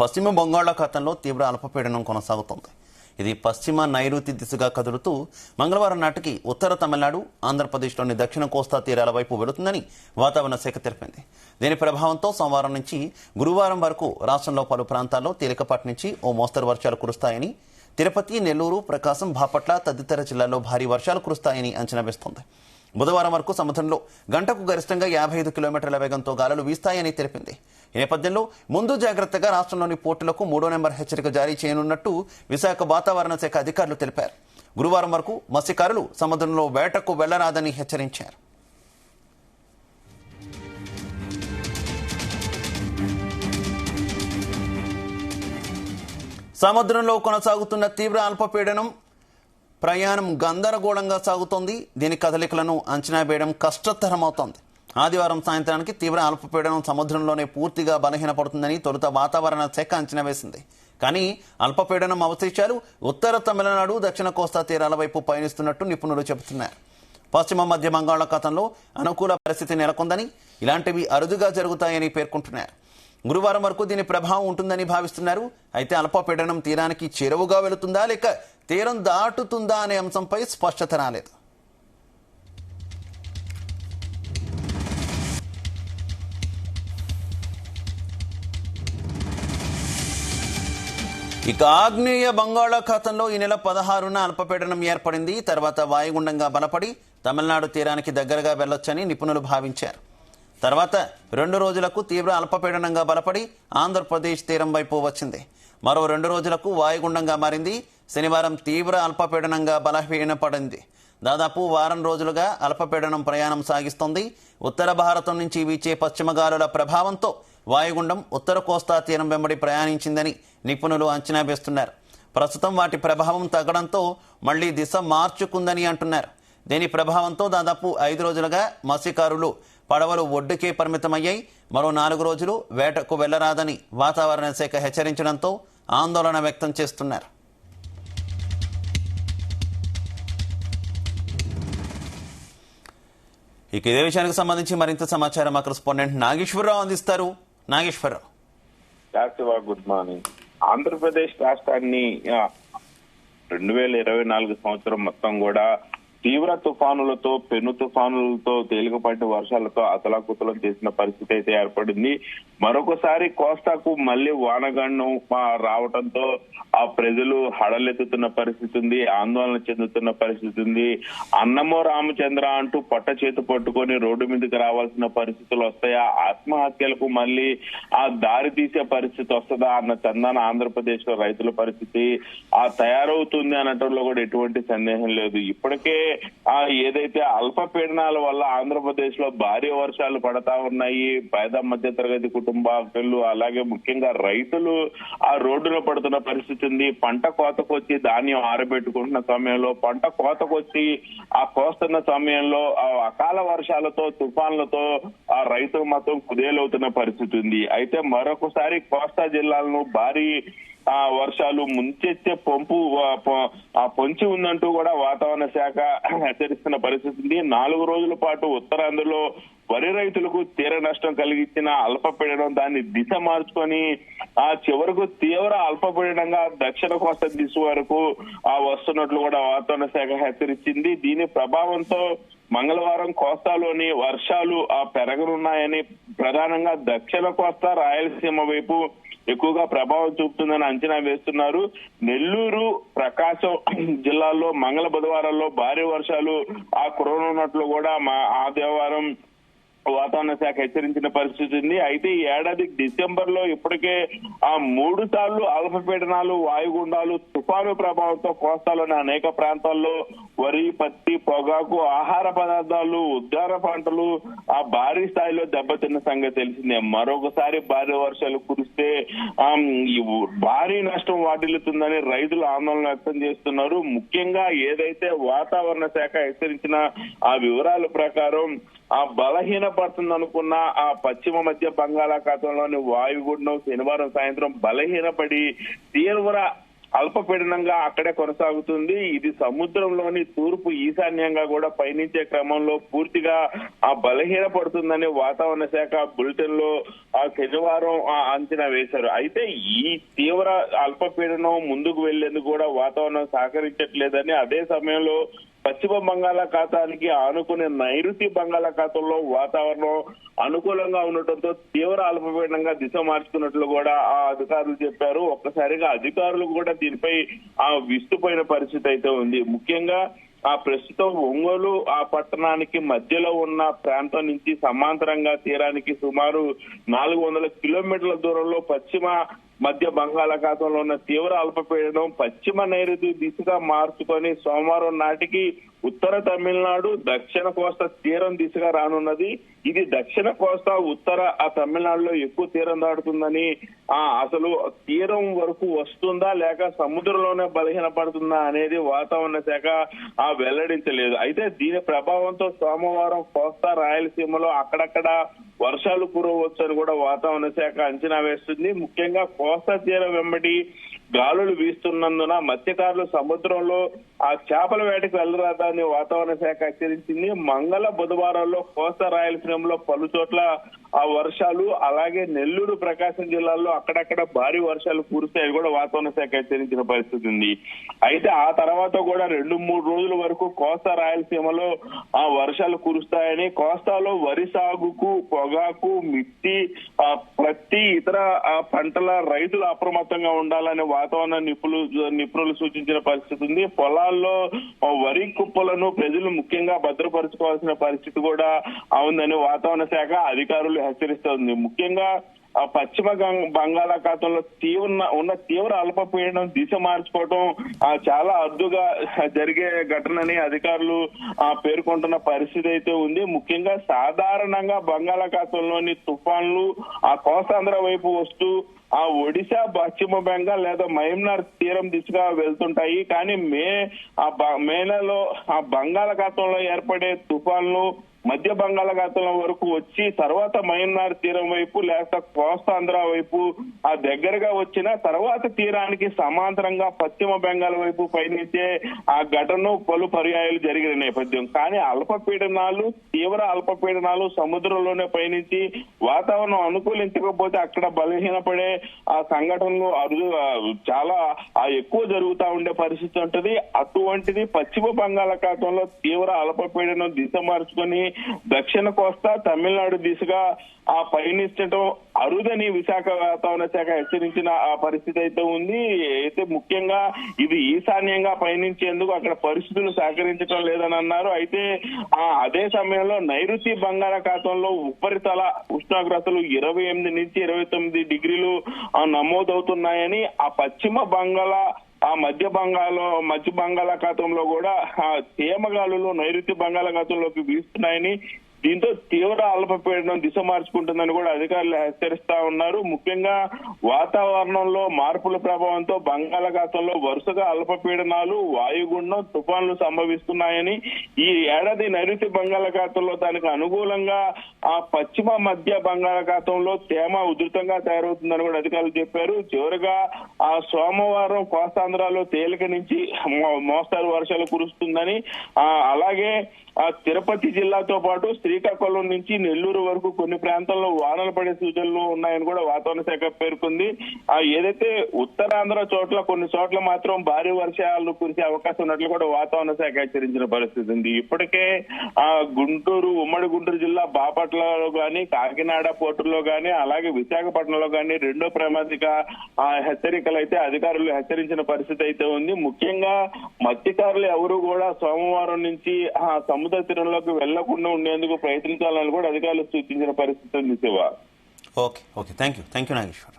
పశ్చిమ బంగాళాఖాతంలో తీవ్ర అల్పపీడనం కొనసాగుతోంది. ఇది పశ్చిమ నైరుతి దిశగా కదులుతూ మంగళవారం నాటికి ఉత్తర తమిళనాడు, ఆంధ్రప్రదేశ్లోని దక్షిణ కోస్తా తీరాల వైపు వెళుతుందని వాతావరణ శాఖ తెలిపింది. దీని ప్రభావంతో సోమవారం నుంచి గురువారం వరకు రాష్ట్రంలో పలు ప్రాంతాల్లో తేలికపాటి నుంచి ఓ మోస్తరు వర్షాలు కురుస్తాయని, తిరుపతి, నెల్లూరు, ప్రకాశం, బాపట్ల తదితర జిల్లాల్లో భారీ వర్షాలు కురుస్తాయని అంచనా వేస్తోంది. బుధవారం వరకు సముద్రంలో గంటకు గరిష్టంగా 55 కిలోమీటర్ల వేగంతో గాలులు వీస్తాయని తెలిపింది. ఈ నేపథ్యంలో ముందు జాగ్రత్తగా రాష్ట్రంలోని పోర్టులకు 3వ నెంబర్ హెచ్చరిక జారీ చేయనున్నట్టు విశాఖ వాతావరణ శాఖ అధికారులు తెలిపారు. గురువారం వరకు మత్స్యకారులు సముద్రంలో వేటకు వెళ్లరాదని హెచ్చరించారు. సముద్రంలో కొనసాగుతున్న తీవ్ర అల్పపీడనం ప్రయాణం గందరగోళంగా సాగుతోంది. దీని కదలికలను అంచనా వేయడం కష్టతరమవుతోంది. ఆదివారం సాయంత్రానికి తీవ్ర అల్పపీడనం సముద్రంలోనే పూర్తిగా బలహీనపడుతుందని తొలుత వాతావరణ శాఖ అంచనా వేసింది. కానీ అల్పపీడనం అవశేషాలు ఉత్తర తమిళనాడు, దక్షిణ కోస్తా తీరాల వైపు పయనిస్తున్నట్టు నిపుణులు చెబుతున్నారు. పశ్చిమ మధ్య బంగాళాఖాతంలో అనుకూల పరిస్థితి నెలకొందని, ఇలాంటివి అరుదుగా జరుగుతాయని పేర్కొంటున్నారు. గురువారం వరకు దీని ప్రభావం ఉంటుందని భావిస్తున్నారు. అయితే అల్పపీడనం తీరానికి చేరువగా వెళుతుందా లేక తీరం దాటుతుందా అనే అంశంపై స్పష్టత రాలేదు. ఇక ఆగ్నేయ బంగాళాఖాతంలో ఈ నెల 16న అల్పపీడనం ఏర్పడింది. తర్వాత వాయుగుండంగా బలపడి తమిళనాడు తీరానికి దగ్గరగా వెళ్లొచ్చని నిపుణులు భావించారు. తర్వాత 2 రోజులకు తీవ్ర అల్పపీడనంగా బలపడి ఆంధ్రప్రదేశ్ తీరం వైపు వచ్చింది. మరో 2 రోజులకు వాయుగుండంగా మారింది. శనివారం తీవ్ర అల్పపీడనంగా బలహీనపడింది. దాదాపు వారం రోజులుగా అల్పపీడనం ప్రయాణం సాగిస్తోంది. ఉత్తర భారతం నుంచి వీచే పశ్చిమ గాలుల ప్రభావంతో వాయుగుండం ఉత్తర కోస్తా తీరం వెంబడి ప్రయాణించిందని నిపుణులు అంచనా వేస్తున్నారు. ప్రస్తుతం వాటి ప్రభావం తగ్గడంతో మళ్లీ దిశ మార్చుకుందని అంటున్నారు. దీని ప్రభావంతో దాదాపు 5 రోజులుగా మత్స్యకారులు పడవలు ఒడ్డుకే పరిమితమయ్యాయి. మరో 4 రోజులు వేటకు వెళ్లరాదని వాతావరణ శాఖ హెచ్చరించడంతో ఆందోళన వ్యక్తం చేస్తున్నారు. ఇక ఇదే విషయానికి సంబంధించి మరింత సమాచారం మా కరెస్పాండెంట్ నాగేశ్వరరావు అందిస్తారు. Nageswararao, good morning. ఆంధ్రప్రదేశ్ రాష్ట్రాన్ని 2024 సంవత్సరం మొత్తం కూడా తీవ్ర తుఫానులతో, పెను తుఫానులతో, తేలికపాటి వర్షాలతో అతలాకుతలం చేసిన పరిస్థితి అయితే ఏర్పడింది. మరొకసారి కోస్తాకు మళ్లీ వానగండం రావడంతో ఆ ప్రజలు హడలెత్తుతున్న పరిస్థితి ఉంది, ఆందోళన చెందుతున్న పరిస్థితి ఉంది. అన్నమో రామచంద్ర అంటూ పొట్ట చేతు పట్టుకొని రోడ్డు మీదకి రావాల్సిన పరిస్థితులు వస్తాయా, ఆత్మహత్యలకు మళ్లీ ఆ దారి తీసే పరిస్థితి వస్తుందా అన్న చందాన ఆంధ్రప్రదేశ్ లో రైతుల పరిస్థితి తయారవుతుంది అనటంలో కూడా ఎటువంటి సందేహం లేదు. ఇప్పటికే ఏదైతే అల్పపీడనాల వల్ల ఆంధ్రప్రదేశ్ లో భారీ వర్షాలు పడతా ఉన్నాయి. పేద మధ్య తరగతి కుటుంబాలు అలాగే ముఖ్యంగా రైతులు ఆ రోడ్డులో పడుతున్న పరిస్థితి ఉంది. పంట కోతకు వచ్చి ధాన్యం ఆరబెట్టుకుంటున్న సమయంలో, పంట కోతకు వచ్చి ఆ కోస్తున్న సమయంలో అకాల వర్షాలతో, తుఫాన్లతో ఆ రైతులు మాత్రం కుదేలవుతున్న పరిస్థితి ఉంది. అయితే మరొకసారి కోస్తా జిల్లాలను భారీ వర్షాలు ముంచెత్తే పొంచి ఉందంటూ కూడా వాతావరణ శాఖ హెచ్చరిస్తున్న పరిస్థితి ఉంది. 4 రోజుల పాటు ఉత్తరాంధ్రలో వరి రైతులకు తీర నష్టం కలిగించిన అల్పపీడనం దాన్ని దిశ మార్చుకొని చివరకు తీవ్ర అల్పపీడనంగా దక్షిణ కోస్తా దిశ వరకు వస్తున్నట్లు కూడా వాతావరణ శాఖ హెచ్చరించింది. దీని ప్రభావంతో మంగళవారం కోస్తాలోని వర్షాలు పెరగనున్నాయని, ప్రధానంగా దక్షిణ కోస్తా, రాయలసీమ వైపు ఎక్కువగా ప్రభావం చూపుతుందని అంచనా వేస్తున్నారు. నెల్లూరు, ప్రకాశం జిల్లాల్లో మంగళ బుధవారాల్లో భారీ వర్షాలు కురవనున్నట్లు కూడా ఆదివారం వాతావరణ శాఖ హెచ్చరించిన పరిస్థితి ఉంది. అయితే ఈ ఏడాది డిసెంబర్ లో ఇప్పటికే 3 సార్లు అల్పపీడనాలు, వాయుగుండాలు, తుఫాను ప్రభావంతో కోస్తాలోని అనేక ప్రాంతాల్లో వరి, పత్తి, పొగాకు, ఆహార పదార్థాలు, ఉద్యాన పంటలు భారీ స్థాయిలో దెబ్బతిన్న సంగతి తెలిసిందే. మరొకసారి భారీ వర్షాలు కురిస్తే భారీ నష్టం వాటిల్లుతుందని రైతులు ఆందోళన వ్యక్తం చేస్తున్నారు. ముఖ్యంగా ఏదైతే వాతావరణ శాఖ హెచ్చరించిన ఆ వివరాల ప్రకారం బలహీనపడుతుందనుకున్న ఆ పశ్చిమ మధ్య బంగాళాఖాతంలోని వాయుగుండం శనివారం సాయంత్రం బలహీనపడి తీవ్ర అల్పపీడనంగా అక్కడే కొనసాగుతుంది. ఇది సముద్రంలోని తూర్పు ఈశాన్యంగా కూడా పయనించే క్రమంలో పూర్తిగా బలహీన పడుతుందని వాతావరణ శాఖ బులెటిన్ లో శనివారం అంచనా వేశారు. అయితే ఈ తీవ్ర అల్పపీడనం ముందుకు వెళ్లేందుకు కూడా వాతావరణం సహకరించట్లేదని, అదే సమయంలో పశ్చిమ బంగాళాఖాతానికి ఆనుకునే నైరుతి బంగాళాఖాతంలో వాతావరణం అనుకూలంగా ఉండటంతో తీవ్ర అల్పపీడనంగా దిశ మార్చుకున్నట్లు కూడా ఆ అధికారులు చెప్పారు. ఒక్కసారిగా అధికారులు కూడా దీనిపై విస్తుపోయిన పరిస్థితి అయితే ఉంది. ముఖ్యంగా ప్రస్తుతం ఒంగోలు పట్టణానికి మధ్యలో ఉన్న ప్రాంతం నుంచి సమాంతరంగా తీరానికి సుమారు 400 కిలోమీటర్ల దూరంలో పశ్చిమ మధ్య బంగాళాఖాతంలో ఉన్న తీవ్ర అల్పపీడనం పశ్చిమ నైరుతి దిశగా మార్చుకొని సోమవారం నాటికి ఉత్తర తమిళనాడు దక్షిణ కోస్తా తీరం దిశగా రానున్నది. ఇది దక్షిణ కోస్తా ఉత్తర తమిళనాడులో ఎక్కువ తీరం దాటుతుందని, అసలు తీరం వరకు వస్తుందా లేక సముద్రంలోనే బలహీన పడుతుందా అనేది వాతావరణ శాఖ వెల్లడించలేదు. అయితే దీని ప్రభావంతో సోమవారం కోస్తా రాయలసీమలో అక్కడక్కడ వర్షాలు కురవచ్చని కూడా వాతావరణ శాఖ అంచనా వేస్తుంది. ముఖ్యంగా కోస్తా తీరం వెంబడి గాలులు వీస్తున్నందున మత్స్యకారులు సముద్రంలో చేపల వేటకు వెళ్లరాదని వాతావరణ శాఖ హెచ్చరించింది. మంగళ బుధవారాల్లో కోస్తా రాయలసీమలో పలు చోట్ల వర్షాలు, అలాగే నెల్లూరు ప్రకాశం జిల్లాల్లో అక్కడక్కడ భారీ వర్షాలు కురుస్తాయని కూడా వాతావరణ శాఖ హెచ్చరించిన పరిస్థితి ఉంది. అయితే ఆ తర్వాత కూడా 2-3 రోజుల వరకు కోస్తా రాయలసీమలో వర్షాలు కురుస్తాయని, కోస్తాలో వరి సాగుకు, పొగాకు, మిర్చి, ప్రతి ఇతర పంటల రైతులు అప్రమత్తంగా ఉండాలని వాతావరణ నిపుణులు సూచించిన పరిస్థితి ఉంది. పొలాల్లో వరి కుప్పలను ప్రజలు ముఖ్యంగా భద్రపరచుకోవాల్సిన పరిస్థితి కూడా ఉందని వాతావరణ శాఖ అధికారులు హెచ్చరిస్తోంది. ముఖ్యంగా పశ్చిమ బంగాళాఖాతంలో ఉన్న తీవ్ర అల్పపీడనం దిశ మార్చుకోవడం చాలా అరుదుగా జరిగే ఘటనని అధికారులు పేర్కొంటున్న పరిస్థితి అయితే ఉంది. ముఖ్యంగా సాధారణంగా బంగాళాఖాతంలోని తుఫాన్లు కోస్తాంధ్ర వైపు వస్తూ ఒడిశా, పశ్చిమ బెంగాల్ లేదా మయన్మార్ తీరం దిశగా వెళ్తుంటాయి. కానీ మే నెలలో బంగాళాఖాతంలో ఏర్పడే తుఫాన్లు మధ్య బంగాళాఖాతం వరకు వచ్చి తర్వాత మయన్మార్ తీరం వైపు లేక కోస్తాంధ్ర వైపు దగ్గరగా వచ్చిన తర్వాత తీరానికి సమాంతరంగా పశ్చిమ బెంగాల్ వైపు పయనించే ఘటన పలు పర్యాయాలు జరిగిన నేపథ్యం. కానీ అల్పపీడనాలు, తీవ్ర అల్పపీడనాలు సముద్రంలోనే పయనించి వాతావరణం అనుకూలించకపోతే అక్కడ బలహీనపడే సంఘటనలు చాలా ఎక్కువ జరుగుతూ ఉండే పరిస్థితి ఉంటది. అటువంటిది పశ్చిమ బంగాళాఖాతంలో తీవ్ర అల్పపీడనం దిశ మార్చుకొని దక్షిణ కోస్తా తమిళనాడు దిశగా పయనించడం అరుదని విశాఖ వాతావరణ శాఖ హెచ్చరించిన పరిస్థితి అయితే ఉంది. అయితే ముఖ్యంగా ఇది ఈశాన్యంగా పయనించేందుకు అక్కడ పరిస్థితులు సహకరించడం లేదని అన్నారు. అయితే అదే సమయంలో నైరుతి బంగాళాఖాతంలో ఉపరితల ఉష్ణోగ్రతలు 28 నుంచి 29 డిగ్రీలు నమోదవుతున్నాయని, పశ్చిమ మధ్య బంగాళాఖాతంలో కూడా తేమగాలులు నైరుతి బంగాళాఖాతంలోకి వీస్తున్నాయని, దీంతో తీవ్ర అల్పపీడనం దిశ మార్చుకుంటుందని కూడా అధికారులు హెచ్చరిస్తా ఉన్నారు. ముఖ్యంగా వాతావరణంలో మార్పుల ప్రభావంతో బంగాళాఖాతంలో వరుసగా అల్పపీడనాలు, వాయుగుండం, తుఫాన్లు సంభవిస్తున్నాయని, ఈ ఏడాది నైరుతి బంగాళాఖాతంలో దానికి అనుకూలంగా పశ్చిమ మధ్య బంగాళాఖాతంలో తేమ ఉధృతంగా తయారవుతుందని కూడా అధికారులు చెప్పారు. చివరిగా సోమవారం కోస్తాంధ్రలో తేలిక నుంచి మోస్తారు వర్షాలు కురుస్తుందని, అలాగే తిరుపతి జిల్లాతో పాటు శ్రీకాకుళం నుంచి నెల్లూరు వరకు కొన్ని ప్రాంతాల్లో వానలు పడే సూచనలు ఉన్నాయని కూడా వాతావరణ శాఖ పేర్కొంది. ఏదైతే ఉత్తరాంధ్ర చోట్ల కొన్ని చోట్ల మాత్రం భారీ వర్షాలు కురిసే అవకాశం ఉన్నట్లు కూడా వాతావరణ శాఖ హెచ్చరించిన పరిస్థితి ఉంది. ఇప్పటికే ఉమ్మడి గుంటూరు జిల్లా బాపట్లలో గాని, కాకినాడ పోర్టులో గాని, అలాగే విశాఖపట్నంలో గాని రెండో ప్రమాదిక హెచ్చరికలు అయితే అధికారులు హెచ్చరించిన పరిస్థితి అయితే ఉంది. ముఖ్యంగా మత్స్యకారులు ఎవరు కూడా సోమవారం నుంచి సముద్ర తీరంలోకి వెళ్లకుండా ఉండేందుకు ప్రయత్నించాలని కూడా అధికారులు సూచించిన పరిస్థితి ఉంది. Shiva, okay, thank you Nageswara.